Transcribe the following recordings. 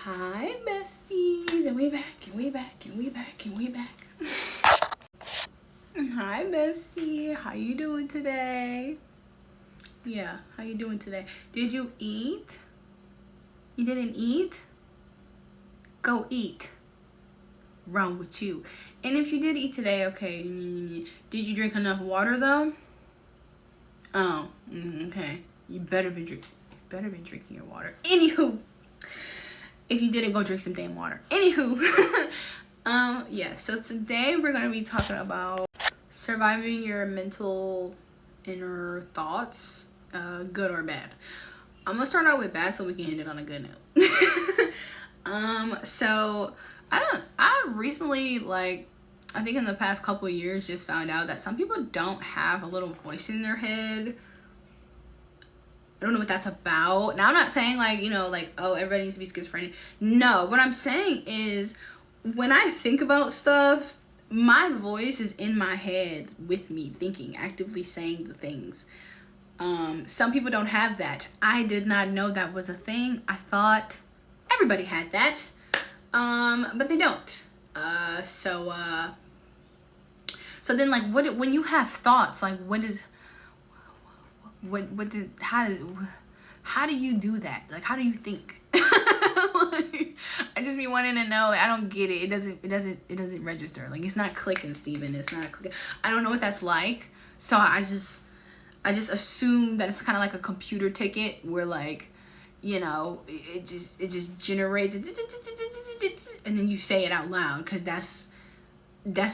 Hi besties, and we back, and we back, and we back, and we back. Hi bestie, how you doing today? Yeah, how you doing today? Did you eat? You didn't eat? Go eat. Wrong with you. And if you did eat today, okay, did you drink enough water though? Oh, okay. You better be drinking your water. Anywho, if you didn't, go drink some damn water. Anywho, yeah, so today we're gonna be talking about surviving your mental inner thoughts, good or bad. I'm gonna start out with bad so we can end it on a good note. So I recently, like, I think in the past couple of years, just found out that some people don't have a little voice in their head. I don't know what that's about. Now, I'm not saying, like, you know, like, oh, everybody needs to be schizophrenic. No, what I'm saying is, when I think about stuff, my voice is in my head with me, thinking, actively saying the things. Some people don't have that. I did not know that was a thing. I thought everybody had that, but they don't. So then, like, when you have thoughts, like, how do you do that? Like, how do you think? Like, I just be wanting to know. I don't get it. It doesn't register. Like, it's not clicking, Steven. It's not clicking. I don't know what that's like. So I just assume that it's kind of like a computer ticket where, like, you know, it just generates and then you say it out loud, because that's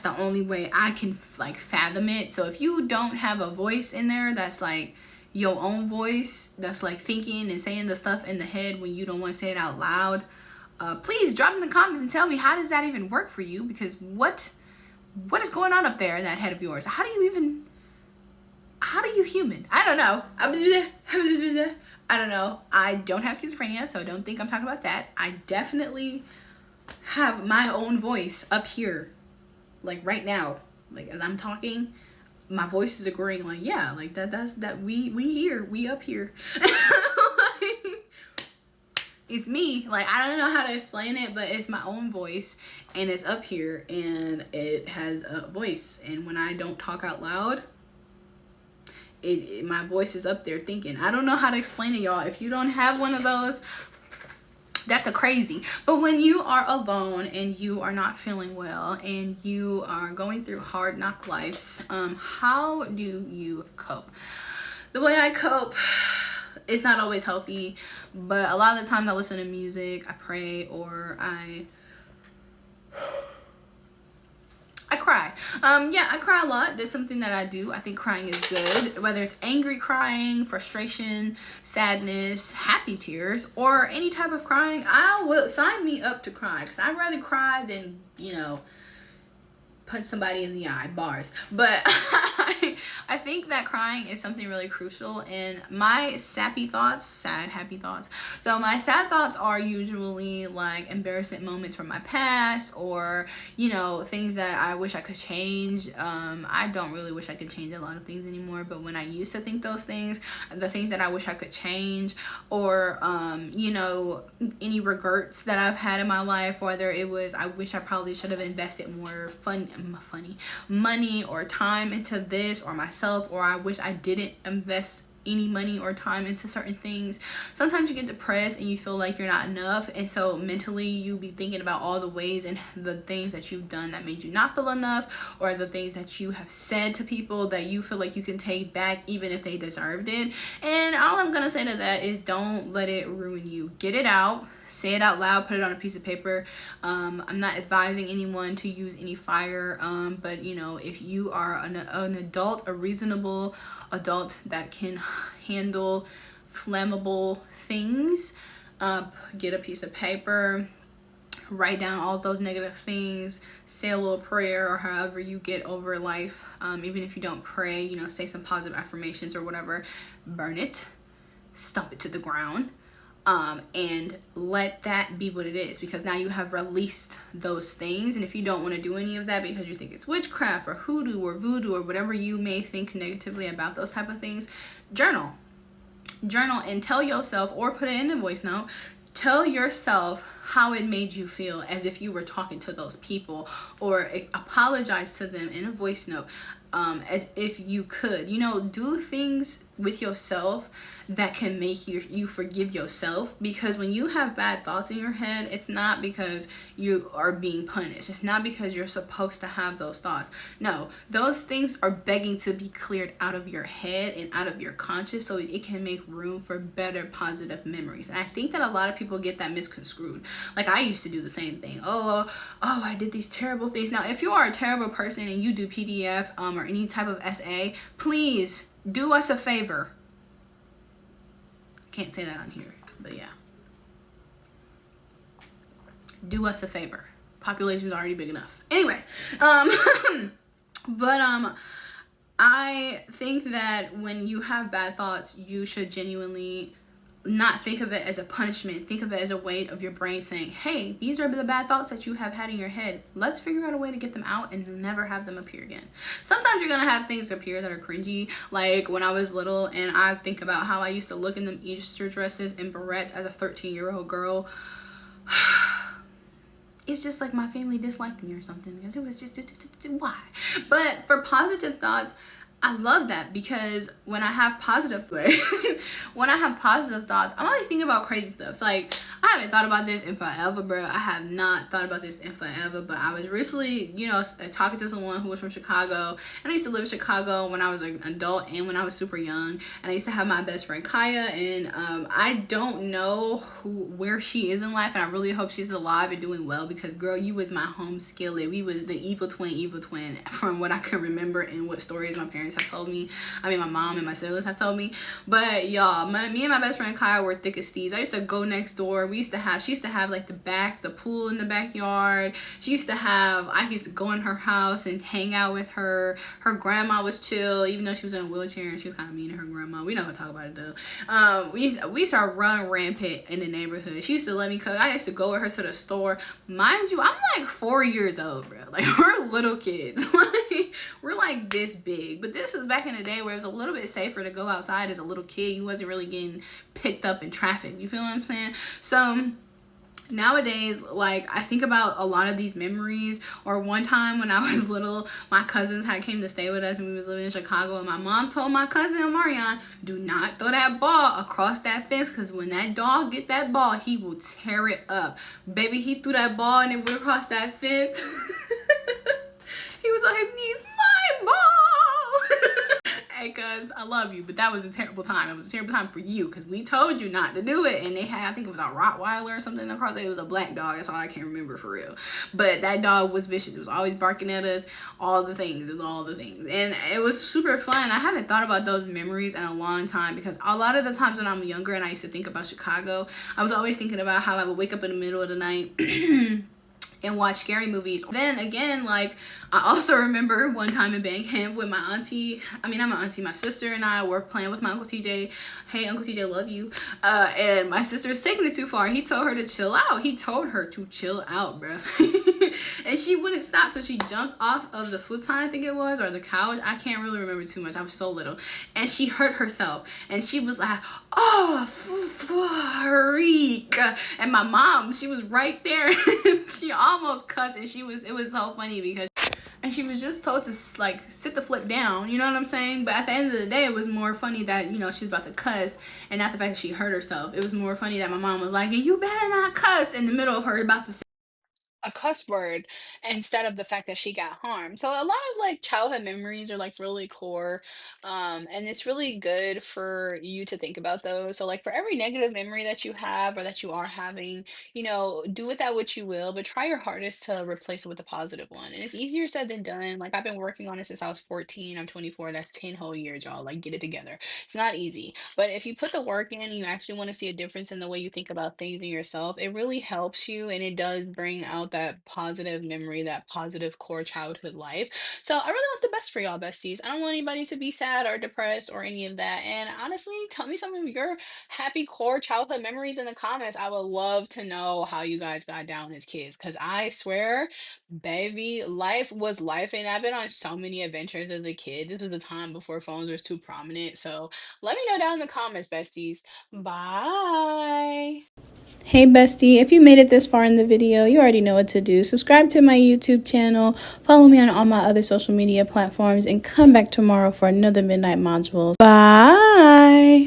the only way I can, like, fathom it. So if you don't have a voice in there that's like your own voice, that's like thinking and saying the stuff in the head when you don't want to say it out loud, please drop in the comments and tell me, how does that even work for you? Because what is going on up there in that head of yours? How do you human? I don't know. I don't know. I don't have schizophrenia, so don't think I'm talking about that. I definitely have my own voice up here, like right now, like as I'm talking, my voice is agreeing, like, yeah, like that we here, we up here. Like, it's me. Like, I don't know how to explain it, but it's my own voice, and it's up here, and it has a voice. And when I don't talk out loud, my voice is up there thinking. I don't know how to explain it, y'all. If you don't have one of those, that's a crazy. But when you are alone and you are not feeling well and you are going through hard knock lives, how do you cope? The way I cope, it's not always healthy, but a lot of the times I listen to music, I pray, or I cry. Yeah, I cry a lot. That's something that I do. I think crying is good, whether it's angry crying, frustration, sadness, happy tears, or any type of crying. I will sign me up to cry, because I'd rather cry than, you know, punch somebody in the eye, bars. But I think that crying is something really crucial. And my sappy thoughts, sad happy thoughts, so my sad thoughts are usually like embarrassing moments from my past, or, you know, things that I wish I could change. I don't really wish I could change a lot of things anymore, but when I used to think those things, the things that I wish I could change, or you know, any regrets that I've had in my life, whether it was I wish I probably should have invested more money or time into this or myself, or I wish I didn't invest any money or time into certain things. Sometimes you get depressed and you feel like you're not enough, and so mentally you be thinking about all the ways and the things that you've done that made you not feel enough, or the things that you have said to people that you feel like you can take back even if they deserved it. And all I'm gonna say to that is, don't let it ruin you. Get it out, say it out loud, put it on a piece of paper. I'm not advising anyone to use any fire, but, you know, if you are an adult, a reasonable adult that can handle flammable things, get a piece of paper, write down all those negative things, say a little prayer, or however you get over life. Even if you don't pray, you know, say some positive affirmations or whatever. Burn it, stomp it to the ground, and let that be what it is, because now you have released those things. And if you don't want to do any of that because you think it's witchcraft or hoodoo or voodoo or whatever you may think negatively about those type of things, journal and tell yourself, or put it in a voice note, tell yourself how it made you feel, as if you were talking to those people, or apologize to them in a voice note, as if you could, do things with yourself that can make you forgive yourself. Because when you have bad thoughts in your head, it's not because you are being punished, it's not because you're supposed to have those thoughts. No, those things are begging to be cleared out of your head and out of your conscious, so it can make room for better positive memories. And I think that a lot of people get that misconstrued. Like, I used to do the same thing. Oh, I did these terrible things. Now, if you are a terrible person and you do PDF or any type of SA, please do us a favor. Can't say that on here, but yeah, do us a favor. Population's already big enough. Anyway, but I think that when you have bad thoughts, you should genuinely not think of it as a punishment. Think of it as a way of your brain saying, hey, these are the bad thoughts that you have had in your head. Let's figure out a way to get them out and never have them appear again. Sometimes you're gonna have things appear that are cringy, like when I was little and I think about how I used to look in them Easter dresses and barrettes as a 13-year-old girl. It's just like my family disliked me or something, because it was just why. But for positive thoughts, I love that, because when I have positive when I have positive thoughts, I'm always thinking about crazy stuff. So like, I haven't thought about this in forever, bro. I have not thought about this in forever, but I was recently, talking to someone who was from Chicago, and I used to live in Chicago when I was an adult and when I was super young, and I used to have my best friend Kaya, and I don't know where she is in life, and I really hope she's alive and doing well, because girl, you was my home skillet. We was the evil twin from what I can remember and what stories my parents have told me. I mean, my mom and my siblings have told me. But y'all, me and my best friend Kyle were thick as thieves. I used to go next door. She used to have like the pool in the backyard. I used to go in her house and hang out with her. Her grandma was chill, even though she was in a wheelchair, and she was kind of mean to her grandma. We're not gonna talk about it though. We used to run rampant in the neighborhood. She used to let me cook. I used to go with her to the store. Mind you, I'm like 4 years old, bro. Like, we're little kids. Like, we're like this big. But this is back in the day where it was a little bit safer to go outside as a little kid. You wasn't really getting picked up in traffic. You feel what I'm saying? So nowadays, like, I think about a lot of these memories. Or one time when I was little, my cousins had came to stay with us and we was living in Chicago, and my mom told my cousin Marion, do not throw that ball across that fence, because when that dog get that ball, he will tear it up. Baby, he threw that ball and it went across that fence. He was on his knees, my ball. Hey, cuz, I love you, but that was a terrible time. It was a terrible time for you, because we told you not to do it, and they had, I think it was a Rottweiler or something across it. It was a black dog. That's all I can remember for real. But that dog was vicious. It was always barking at us, all the things, and it was super fun. I haven't thought about those memories in a long time, because a lot of the times when I'm younger and I used to think about Chicago, I was always thinking about how I would wake up in the middle of the night and watch scary movies. Then again, like, I also remember one time in band camp with my auntie, not my auntie, my sister and I were playing with my Uncle TJ. Hey, Uncle TJ, love you. And my sister's taking it too far. He told her to chill out. He told her to chill out, bro. And she wouldn't stop, so she jumped off of the futon, I think it was, or the couch. I can't really remember too much. I was so little. And she hurt herself. And she was like, oh, freak. And my mom, she was right there. She almost cussed, and it was so funny, because and she was just told to like sit the flip down, you know what I'm saying? But at the end of the day, it was more funny that, she was about to cuss, and not the fact that she hurt herself. It was more funny that my mom was like, you better not cuss, in the middle of her about to say a cuss word, instead of the fact that she got harmed. So a lot of like childhood memories are like really core, and it's really good for you to think about those. So like, for every negative memory that you have or that you are having, do with that what you will, but try your hardest to replace it with a positive one. And it's easier said than done. Like, I've been working on it since I was 14. I'm 24. That's 10 whole years, y'all. Like, get it together. It's not easy, but if you put the work in and you actually want to see a difference in the way you think about things in yourself, it really helps you, and it does bring out that positive memory, that positive core childhood life. So I really want the best for y'all, besties. I don't want anybody to be sad or depressed or any of that. And honestly, tell me some of your happy core childhood memories in the comments. I would love to know how you guys got down as kids, because I swear, baby, life was life, and I've been on so many adventures as a kid. This was the time before phones were too prominent. So let me know down in the comments, besties. Bye. Hey bestie, if you made it this far in the video, you already know what to do. Subscribe to my YouTube channel, follow me on all my other social media platforms, and come back tomorrow for another Midnight Module. Bye!